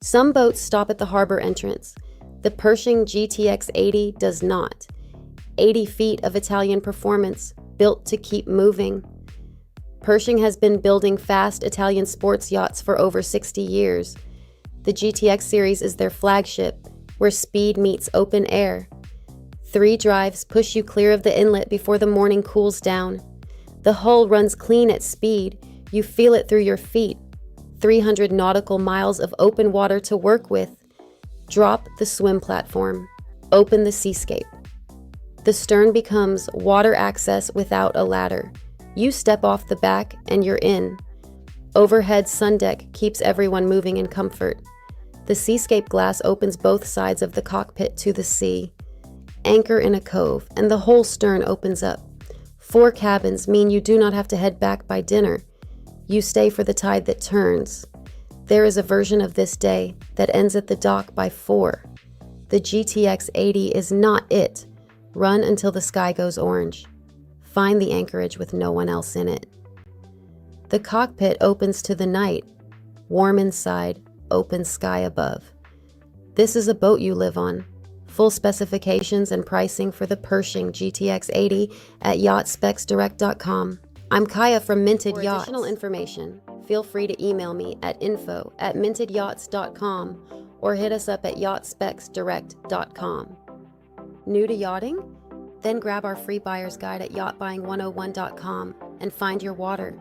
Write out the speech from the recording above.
Some boats stop at the harbor entrance. The Pershing GTX80 does not. 80 feet of Italian performance, built to keep moving. Pershing has been building fast Italian sports yachts for over 60 years. The GTX series is their flagship, where speed meets open air. 3 drives push you clear of the inlet before the morning cools down. The hull runs clean at speed. You feel it through your feet. 300 nautical miles of open water to work with. Drop the swim platform. Open the Seascape. The stern becomes water access without a ladder. You step off the back and you're in. Overhead sundeck keeps everyone moving in comfort. The Seascape glass opens both sides of the cockpit to the sea. Anchor in a cove and the whole stern opens up. 4 cabins mean you do not have to head back by dinner. You stay for the tide that turns. There is a version of this day that ends at the dock by 4. The GTX80 is not it. Run until the sky goes orange. Find the anchorage with no one else in it. The cockpit opens to the night. Warm inside, open sky above. This is a boat you live on. Full specifications and pricing for the Pershing GTX80 at yachtspecsdirect.com. I'm Kaya from Minted Yachts. For additional information, feel free to email me at info@mintedyachts.com or hit us up at yachtspecsdirect.com. New to yachting? Then grab our free buyer's guide at yachtbuying101.com and find your water.